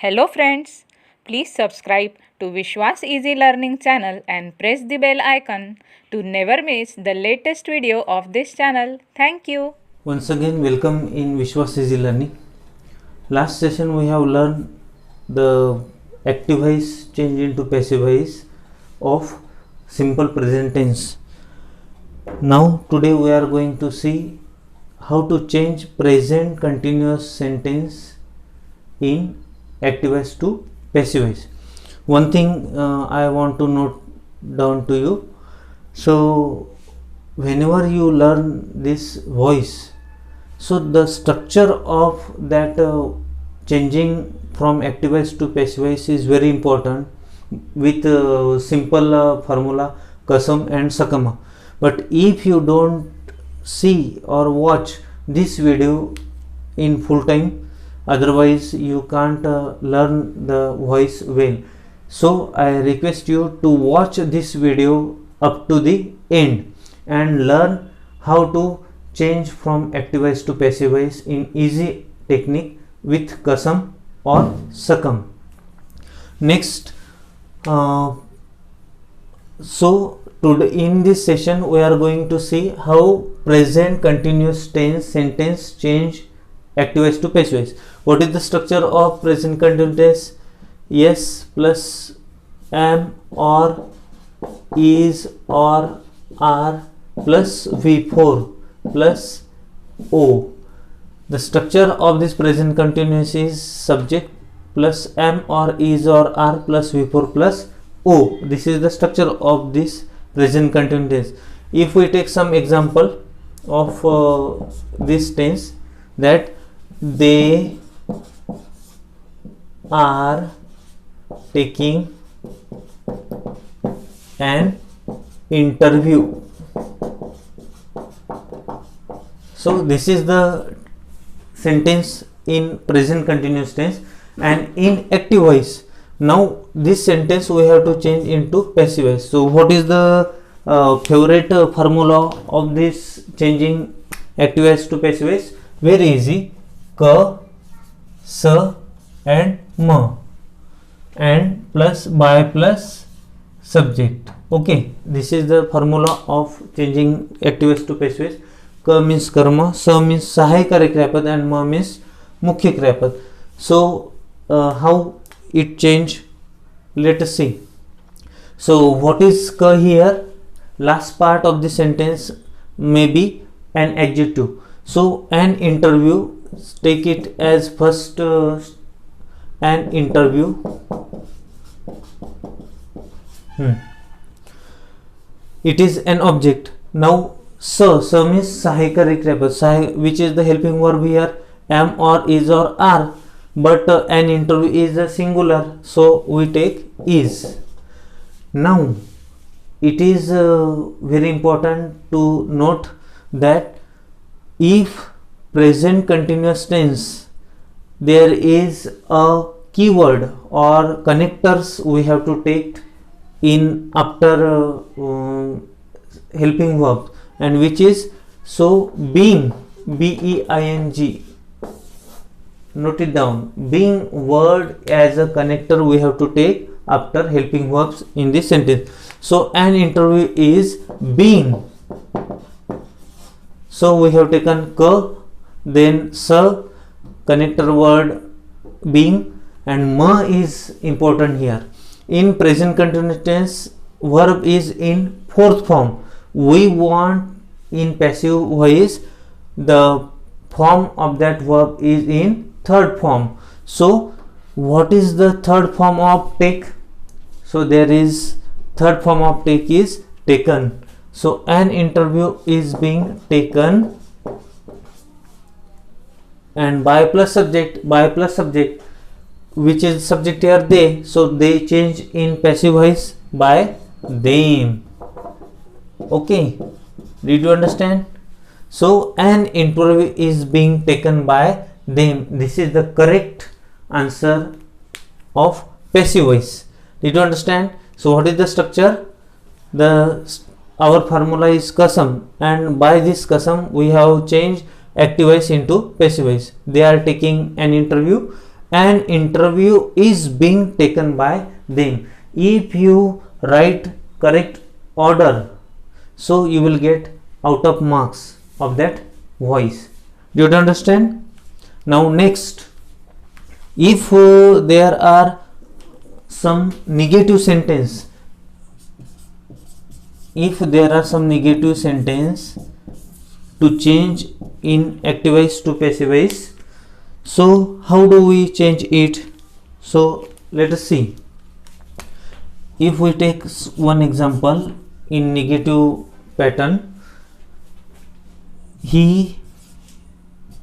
Hello friends, please subscribe to Vishwas Easy Learning channel and press the bell icon to never miss the latest video of this channel. Thank you. Once again, welcome in Vishwas Easy Learning. Last session we have learned the active voice change into passive voice of simple present tense. Now today we are going to see how to change present continuous sentence in active voice to passive voice. One thing I want to note down to you. So whenever you learn this voice, so the structure of that changing from active voice to passive voice is very important with simple formula kasam and sakama. But if you don't see or watch this video in full time, otherwise you can't learn the voice well. So I request you to watch this video up to the end and learn how to change from active voice to passive voice in easy technique with kasam or sakam. Next, so today in this session we are going to see how present continuous tense sentence change active voice to passive voice. What is the structure of present continuous tense? Yes plus am or is or are plus V4 plus O. The structure of this present continuous is subject plus am or is or are plus V4 plus O. This is the structure of this present continuous. If we take some example of this tense, that they are taking an interview. So this is the sentence in present continuous tense, and in active voice now this sentence we have to change into passive voice. So what is the favorite formula of this changing active voice to passive voice? Very easy. Ka, sa and ma, and plus by plus subject. Okay, this is the formula of changing active voice to passive voice. Ka means karma, sa means sahayaka क्रियापद, and ma means मुख्य क्रियापद. So how it change? Let us see. So what is ka here? Last part of the sentence may be an adjective. So an interview, take it as first an interview. It is an object. Now sa means sahayaka क्रियापद, which is the helping verb here, am or is or are, but an interview is a singular, so we take is. Now it is very important to note that if present continuous tense there is a keyword or connectors we have to take in after helping verb, and which is so being, being, note it down, being word as a connector we have to take after helping verbs in this sentence. So an interview is being, so we have taken ka, then sa, connector word being, and ma is important here. In present continuous tense verb is in fourth form. We want in passive voice the form of that verb is in third form. So what is the third form of take? So there is third form of take is taken. So an interview is being taken, and by plus subject, which is subject here they, so they change in passive voice by them. Okay, did you understand? So an interview is being taken by them. This is the correct answer of passive voice. Did you understand? So what is the structure? Our formula is kasam, and by this kasam we have changed active voice into passive voice. They are taking an interview, an interview is being taken by them. If you write correct order, so you will get out of marks of that voice. Do you understand? Now next, if there are some negative sentence, if there are some negative sentence to change in active voice to passive voice, so how do we change it? So let us see. If we take one example in negative pattern, he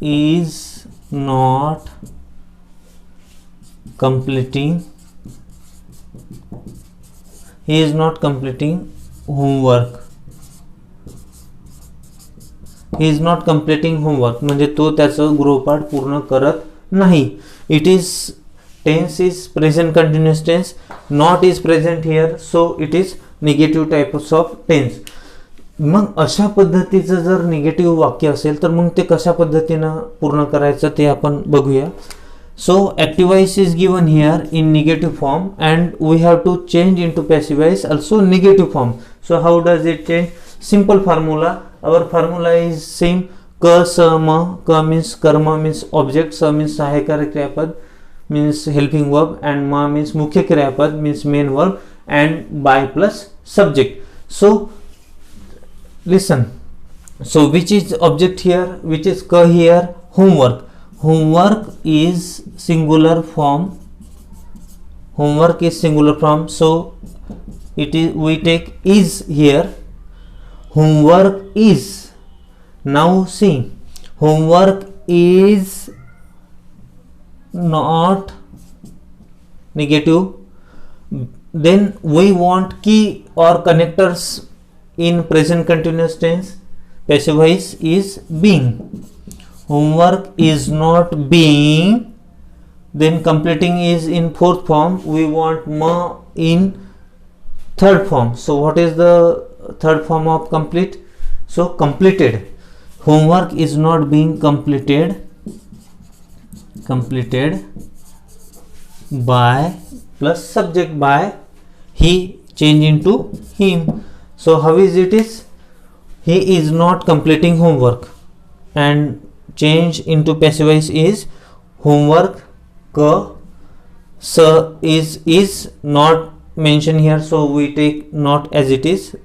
is not completing homework. He is not completing homework म्हणजे तो त्याचं गृहपाठ पूर्ण करत नाही. It is tense is present continuous tense, not is present here, so it is negative types of tense. मग अशा पद्धतीचं जर निगेटिव्ह वाक्य असेल तर मग ते कशा पद्धतीनं पूर्ण करायचं ते आपण बघूया. So active voice is given here in negative form and we have to change into passive voice also negative form. So how does it change? Simple formula. Our formula is same. Ka sa ma. Ka means karma means object, sa means सहायकारी क्रियापद means helping verb, and ma means मुख्य क्रियापद means main verb, and by plus subject. So listen. So which is object here? Which is ka here? Homework. Homework is singular form. Homework is singular form. So it is, we take is here. Homework is. Now see, homework is not negative. Then we want key or connectors in present continuous tense. Passive voice is being. Homework is not being. Then completing is in fourth form. We want ma in third form. So what is the third form of complete? So completed. Homework is not being completed by plus subject by he, change into him. So how is it is? He is not completing homework, and change into passive voice is homework. Ka sa is not mentioned here, so we take not as it is.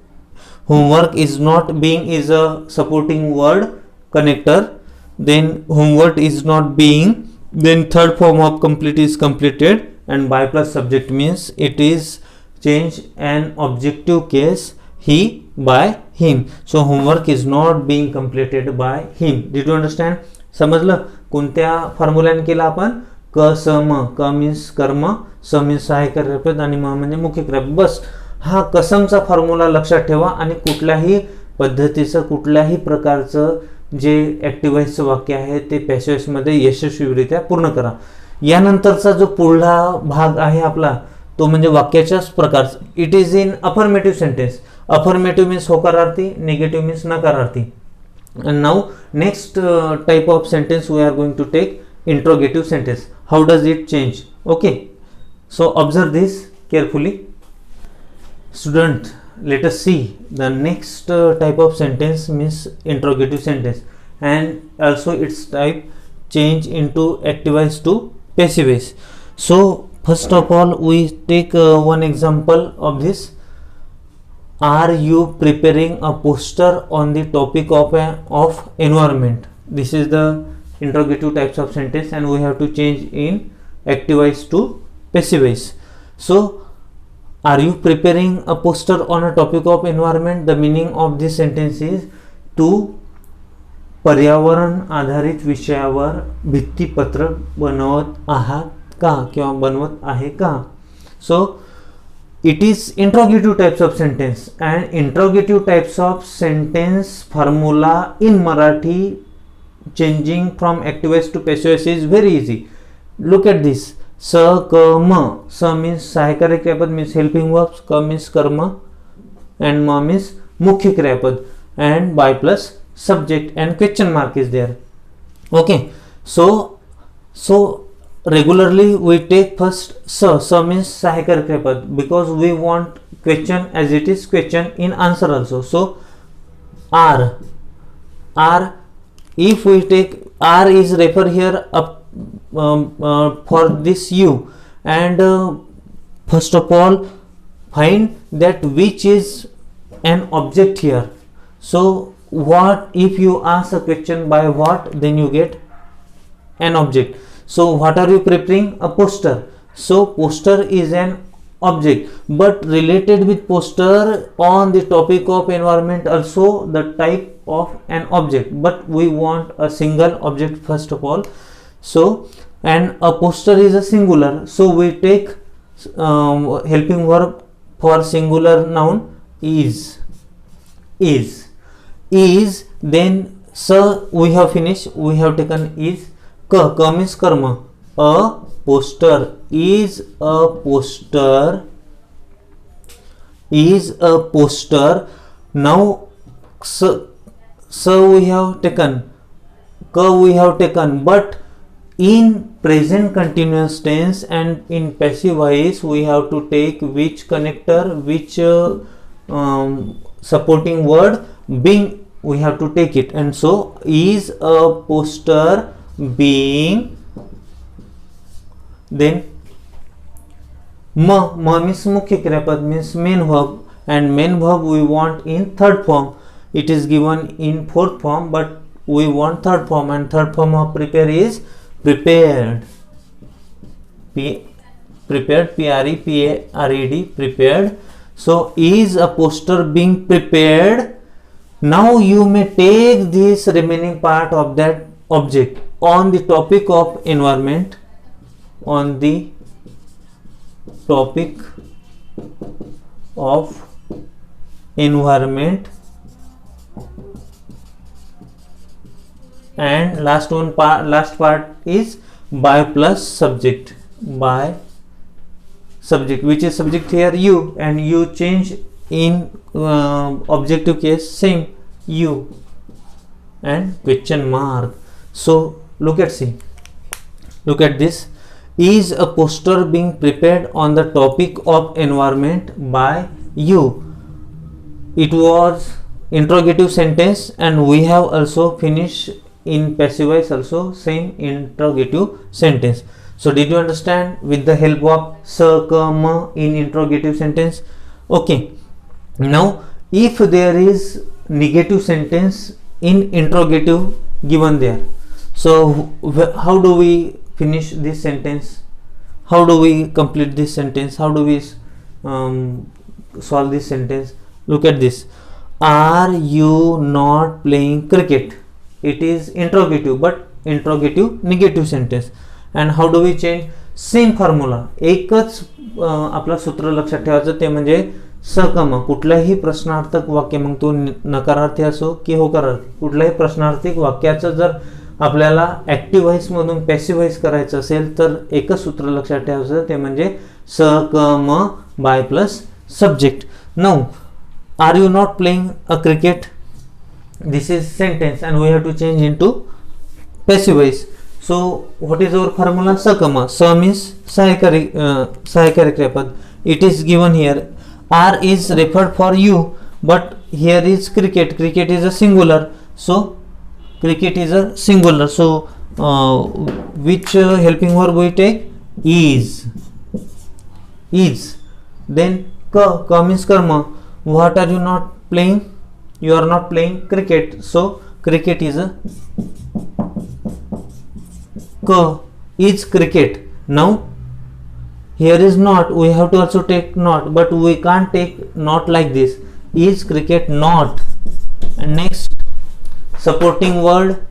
Homework is not being is a supporting word connector. Then homework is not being. Then third form of complete is completed, and by plus subject means it is change an objective case he by him. So homework is not being completed by him. Did you understand? समजलं? कोणत्या फॉर्म्युल्याने केला आपण? क स म. क means कर्म, स मीन्स सहाय्यकारी क्रियापद आणि म म्हणजे मुख्य क्रियापद. बस हा कसमचा फॉर्म्युला लक्षात ठेवा आणि कुठल्याही पद्धतीचं कुठल्याही प्रकारचं जे ऍक्टिव्ह व्हॉइसचं वाक्य आहे ते पॅसिव्ह व्हॉइसमध्ये यशस्वीरित्या पूर्ण करा. यानंतरचा जो पुढला भाग आहे आपला तो म्हणजे वाक्याच्याच प्रकार. It is in affirmative sentence. Affirmative means होकारार्थी, नेगेटिव्ह मीन्स नकारार्थी. And now next type of sentence we are going to take interrogative sentence. How does it change? Okay, so observe this carefully. Student, let us see the next type of sentence means interrogative sentence, and also its type change into active voice to passive voice. So first of all we take one example of this. Are you preparing a poster on the topic of environment? This is the interrogative types of sentence, and we have to change in active voice to passive voice. So are you preparing a poster on a topic of environment? The meaning of this sentence is to पर्यावरण आधारित विषयावर भित्तीपत्रक बनवत आहात का किंवा बनवत आहे का. So it is interrogative types of sentence, and interrogative types of sentence formula in Marathi changing from active voice to passive voice is very easy. Look at this. Sa ka ma. Sa means सहायकारी क्रियापद means helping verbs, ka means karma, and ma means मुख्य क्रियापद, and by plus subject and question mark is there. Okay, so regularly we take first sa means Sahayak Kriyapada, because we want question as it is question in answer also. So R, if we take R is refer here up for this U, and first of all find that which is an object here. So what if you ask a question by what, then you get an object. So what are you preparing? A poster. So poster is an object, but related with poster on the topic of environment also the type of an object, but we want a single object first of all. So and a poster is a singular, so we take helping verb for singular noun is. Then sir we have finished, we have taken is. Ka means karma. A poster is a poster Now so we have taken, ka we have taken, but in present continuous tense and in passive voice we have to take which connector, which supporting word, being we have to take it. And so is a poster being. Then ma means Mukhya Kriyapad, means main verb, and main verb we want in third form. It is given in fourth form, but we want third form, and third form of prepare is prepared. Prepared, P-R-E-P-A-R-E-D, prepared. So is a poster being prepared. Now you may take this remaining part of that object on the topic of environment, on the topic of environment, and last part is by plus subject, by subject, which is subject here you, and you change in objective case same you and question mark. So look at this. Is a poster being prepared on the topic of environment by you? It was interrogative sentence, and we have also finished in passive voice also same interrogative sentence. So did you understand with the help of sa, ka, ma in interrogative sentence? Okay. Now if there is negative sentence in interrogative given there, so how do we finish this sentence? How do we complete this sentence? How do we solve this sentence? Look at this. Are you not playing cricket? It is interrogative, but interrogative negative sentence. And how do we change? Same formula. एकच आपला सूत्र लक्षात ठेवायचं ते म्हणजे सकम. कुठल्याही प्रश्नार्थक वाक्य, मग तो नकारार्थी असो की होकारार्थी, कुठल्याही प्रश्नार्थक वाक्याचं जर आपल्याला ऍक्टिव्ह व्हॉइस मधून पॅसिव्ह व्हॉइस करायचं असेल तर एकच सूत्र लक्षात ठेवायचं ते म्हणजे सकम by plus subject. Now are you not playing a cricket? This is sentence and we have to change into passive voice. So what is our formula? Sakama. Sa means Sahayakari Kriyapad. It is given here. R is referred for you, but here is cricket. Cricket is a singular. So cricket is a singular. So which helping verb we take? Is. Then ka means karma. What are you not playing? You are not playing cricket, so cricket is a ka is cricket. Now here is not, we have to also take not, but we can't take not like this. Is cricket not? And next supporting word,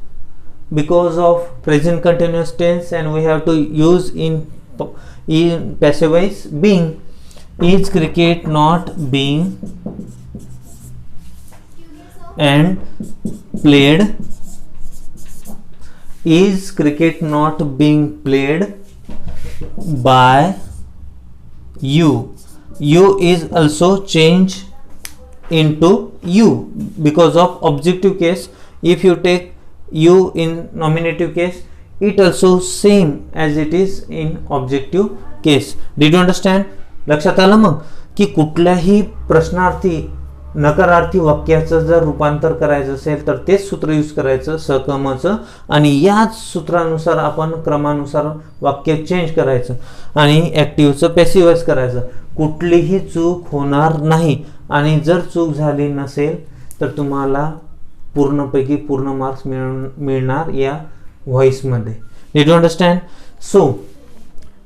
because of present continuous tense and we have to use in passive voice, being. Is cricket not being and played? Is cricket not being played by you? You is also changed into you because of objective case. If you take you in nominative case, it also same as it is in objective case. Did you understand? लक्षात आलं मग की कुठल्याही प्रश्नार्थी नकारार्थी वाक्याचं जर रूपांतर करायचं असेल तर तेच सूत्र यूज करायचं सकमचं, आणि याच सूत्रानुसार आपण क्रमानुसार वाक्य चेंज करायचं आणि ॲक्टिव्हचं पॅसिव्हाइज करायचं. कुठलीही चूक होणार नाही, आणि जर चूक झाली नसेल तर तुम्हाला पूर्णपैकी पूर्ण मार्क्स मिळणार या व्हॉइसमध्ये. Did you understand? So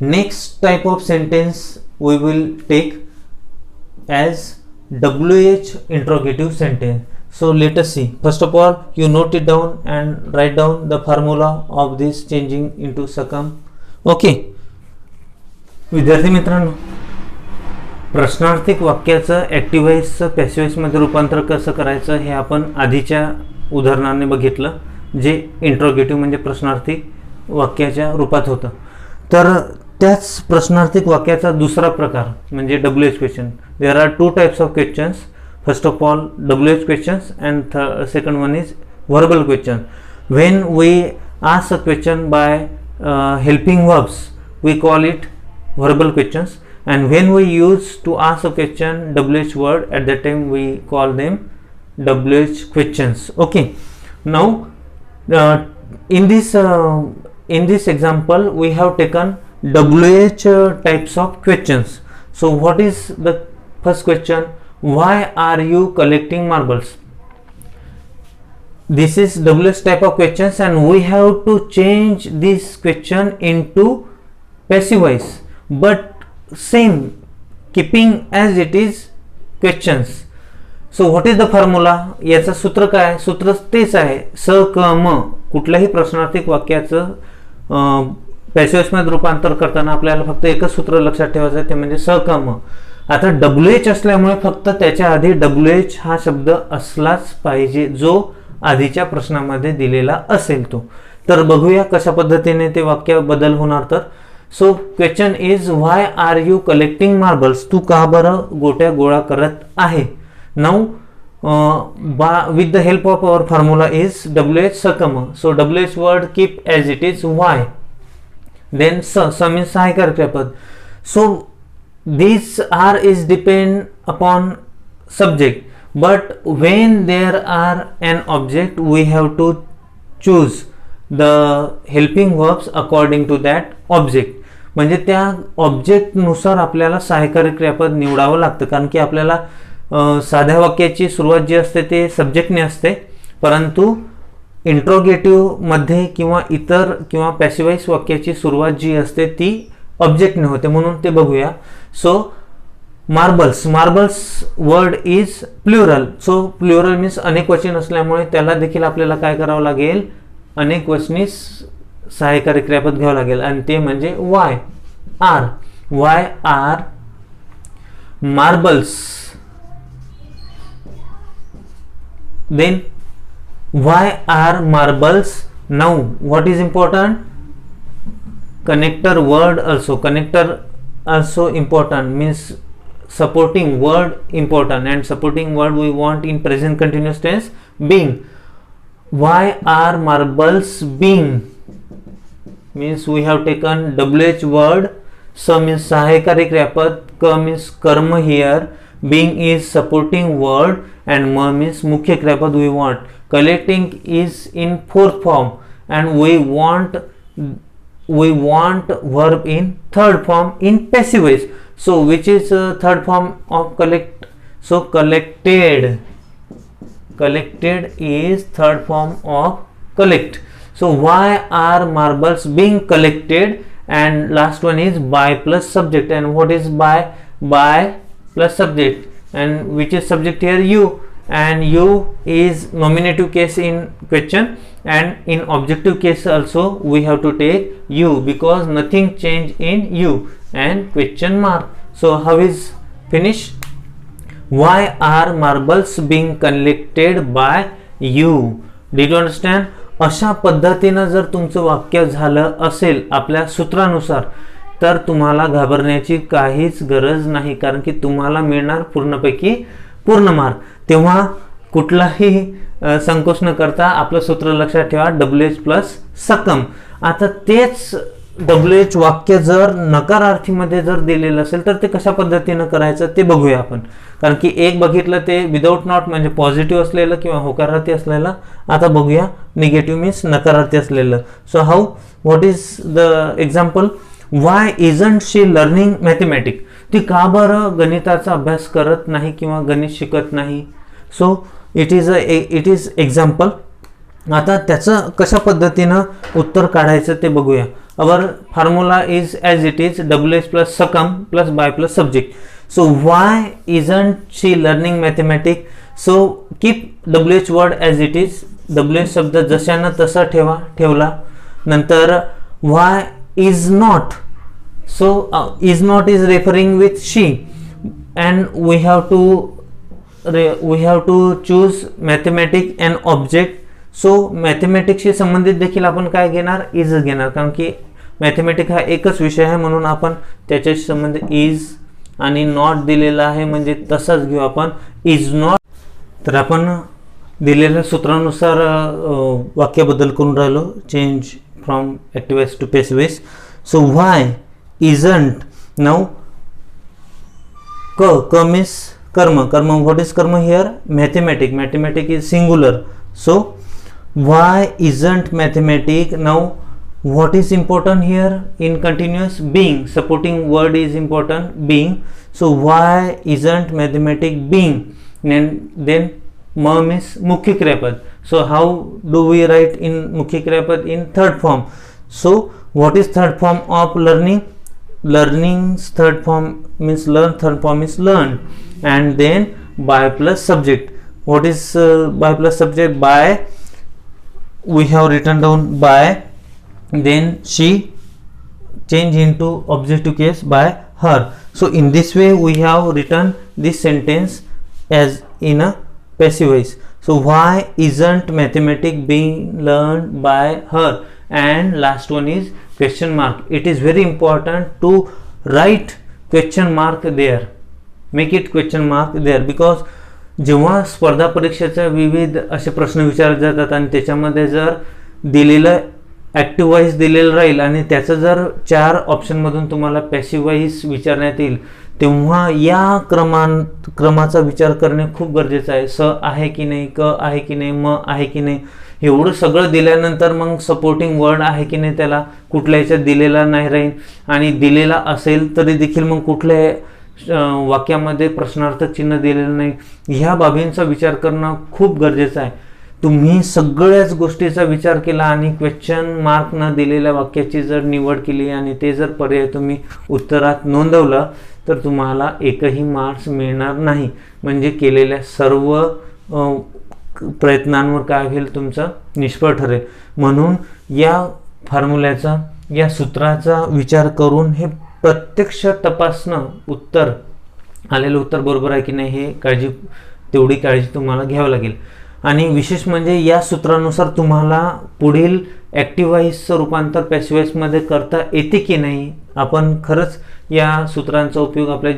next type of sentence we will take as WH interrogative sentence. So let us see. First of all, you note it down and write down the formula of this changing into succumb. Okay. विद्यार्थी मित्रांनो, प्रश्नार्थक वाक्याचं ॲक्टिव्हाइजचं पॅसिव्हाइजमध्ये रूपांतर कसं करायचं हे आपण आधीच्या उदाहरणाने बघितलं, जे interrogative म्हणजे प्रश्नार्थक वाक्याच्या रूपात होतं. तर त्याच प्रश्नार्थक वाक्याचा दुसरा प्रकार म्हणजे WH question. There are two types of questions. First of all WH questions and second one is verbal question. When we ask a question by helping verbs we call it verbal questions, and when we use to ask a question WH word, at that time we call them WH questions. Okay, now in this example we have taken WH types of questions. So what is the first question? Why are you collecting marbles? This is WH type of questions, and we have to change this question into passive voice, but same keeping as it is questions. So what is the formula? याचं सूत्र काय? सूत्र तेच आहे, स क म. कुठल्याही प्रश्नार्थक वाक्याचं पॅसिव्हाइजमध्ये रूपांतर करताना आपल्याला फक्त एकच सूत्र लक्षात ठेवायचं आहे, ते म्हणजे स क म. आता WH असल्यामुळे फक्त त्याच्या आधी WH हा शब्द असलाच पाहिजे जो आधीच्या प्रश्नामध्ये दिलेला असेल तो. तर बघूया कशा पद्धतीने ते वाक्य बदल होणार. तर so question is why are you collecting marbles? तू का बरं गोट्या गोळा करत आहे? Now with the help of our formula is WH सकम. So WH word keep as it is, why. Then sa means सहायकारी क्रियापद. So this R is depend upon subject, but when there are an object we have to choose the helping verbs according to that object. म्हणजे त्या ऑब्जेक्टनुसार आपल्याला सहायकारी क्रियापद निवडावं लागतं, कारण की आपल्याला साध्या वाक्याची सुरुवात जी असते ते सब्जेक्टने असते, परंतु इंट्रोगेटिव्ह मध्ये किंवा इतर किंवा पॅसिव्हाइज वाक्याची सुरुवात जी असते ती ऑब्जेक्टने होते. म्हणून ते बघूया. So marbles word is plural. So plural means अनेक वचन असल्यामुळे त्याला देखील आपल्याला काय करावं लागेल? अनेक वचनी सहायकारी क्रियापद घ्यावं लागेल, आणि ते म्हणजे why are marbles. Then why are marbles? Now what is important? Connector word also. Connector also important, means supporting word important, and supporting word we want in present continuous tense, being. Why are marbles being? Means we have taken WH word. Sa means sahayakari kriyapad, ka means karma here, being is supporting word, and ma means mukhya kriyapad we want. Collecting is in fourth form, and we want verb in third form in passive voice. So which is third form of collect? So collected is third form of collect. So why are marbles being collected? And last one is by plus subject. And what is by plus subject, and which is subject here? You. And you is nominative case in question, and in objective case also we have to take you, because nothing change in you, and question mark. So how is finish? Why are marbles being collected by you? Did you understand? अशा पद्धतीनं जर तुमचं वाक्य झालं असेल आपल्या सूत्रानुसार, तर तुम्हाला घाबरण्याची काहीच गरज नाही, कारण की तुम्हाला मिळणार पूर्णपैकी पूर्ण मार्क. तेव्हा कुठलाही संकोच न करता आपलं सूत्र लक्षात ठेवा, WH प्लस सकम. आता तेच WH वाक्य जर नकारार्थीमध्ये जर दिलेलं असेल तर ते कशा पद्धतीनं करायचं ते बघूया आपण. कारण की एक बघितलं ते विदाऊट नॉट म्हणजे पॉझिटिव्ह असलेलं किंवा होकारार्थी असलेलं. आता बघूया निगेटिव्ह मीन्स नकारार्थी असलेलं. So how, what is the example? Why isn't she learning mathematic? ती का बरं गणिताचा अभ्यास करत नाही किंवा गणित शिकत नाही? So it is example. आता त्याचं कशा पद्धतीनं उत्तर काढायचं ते बघूया. Our formula is as it is, WH plus सकम plus by plus subject. So why isn't she learning mathematic? So keep WH word as it is. WH शब्द जशानं तसा ठेवला. नंतर why is not. So is not is referring with she, and we have to choose mathematics and object. So mathematics she संबंधित देखील आपण काय घेणार? इज घेणार, कारण की मॅथमॅटिक्स हा एकच विषय आहे म्हणून आपण त्याच्याशी संबंधित इज आणि नॉट दिलेला आहे म्हणजे तसाच घेऊ आपण, इज नॉट. तर आपण दिलेल्या सूत्रानुसार वाक्य बदल करून राहिलो, change from active voice to passive voice. So why isn't. Now ka means karma. What is karma here? Mathematic is singular. So why isn't mathematic? Now what is important here in continuous? Being. Supporting word is important, being. So why isn't mathematic being? And then ma means mukhi kriyapad. So how do we write in mukhi kriyapad? In third form. So what is third form of learning? Learning's third form means learn, third form is learned, and then by plus subject. What is by plus subject? By, we have written down by, then she change into objective case by her. So in this way we have written this sentence as in a passive voice. So why isn't mathematics being learned by her? And last one is question mark. It is very important to write question mark there, make it question mark there, because जेव्हा स्पर्धा परीक्षेचे विविध असे प्रश्न विचारले जातात आणि त्याच्यामध्ये जर दिलेलं ॲक्टिव्ह वॉइस दिलेलं राहील आणि त्याचं जर 4 ऑप्शनमधून तुम्हाला पॅसिव्ह वॉइस विचारण्यात येईल, तेव्हा या क्रमाचा विचार करणे खूप गरजेचं आहे. स आहे की नाही, क आहे की नाही, म आहे की नाही, एवढं सगळं दिल्यानंतर मग सपोर्टिंग वर्ड आहे की नाही त्याला कुठल्या ह्याच्यात दिलेला नाही राहील, आणि दिलेला असेल तरी देखील मग कुठल्या वाक्यामध्ये प्रश्नार्थक चिन्ह दिलेलं नाही. ह्या बाबींचा विचार करणं खूप गरजेचं आहे. तुम्ही सगळ्याच गोष्टीचा विचार केला आणि क्वेश्चन मार्क न दिलेल्या वाक्याची जर निवड केली आणि ते जर पर्याय तुम्ही उत्तरात नोंदवलं तर तुम्हाला एकही मार्क्स मिळणार नाही. म्हणजे केलेल्या सर्व प्रयत्नांवर काय होईल? तुमचं निष्फळ ठरेल. म्हणून या फॉर्म्युल्याचा, या सूत्राचा विचार करून हे प्रत्यक्ष तपासणं, आलेलं उत्तर बरोबर आहे की नाही हे तेवढी काळजी तुम्हाला घ्यावी लागेल. आणि विशेष म्हणजे या सूत्रानुसार तुम्हाला पुढील ॲक्टिव्ह वॉइसचं रूपांतर पॅसिव्ह वॉइसमध्ये करता येते की नाही, आपण खरंच या सूत्रांचा उपयोग आपल्या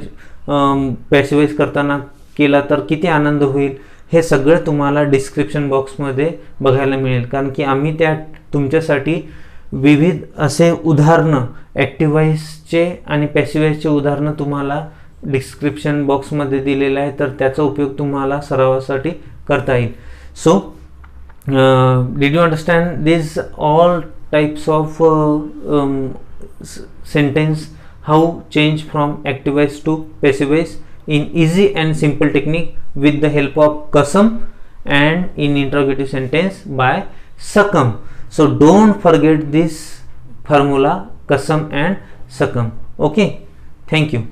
पॅसिव्ह वॉइस करताना केला तर किती आनंद होईल, हे सगळं तुम्हाला डिस्क्रिप्शन बॉक्समध्ये बघायला मिळेल. कारण की आम्ही त्या तुमच्यासाठी विविध असे उदाहरणं, ॲक्टिव्ह वॉइसचे आणि पॅसिव्ह वॉइसचे उदाहरणं तुम्हाला डिस्क्रिप्शन बॉक्समध्ये दिलेलं आहे, तर त्याचा उपयोग तुम्हाला सरावासाठी करता येईल. So did you understand this all types of sentence, how change from active voice to passive voice in easy and simple technique with the help of kasam and in interrogative sentence by sakam. So don't forget this formula, kasam and sakam. Okay, thank you.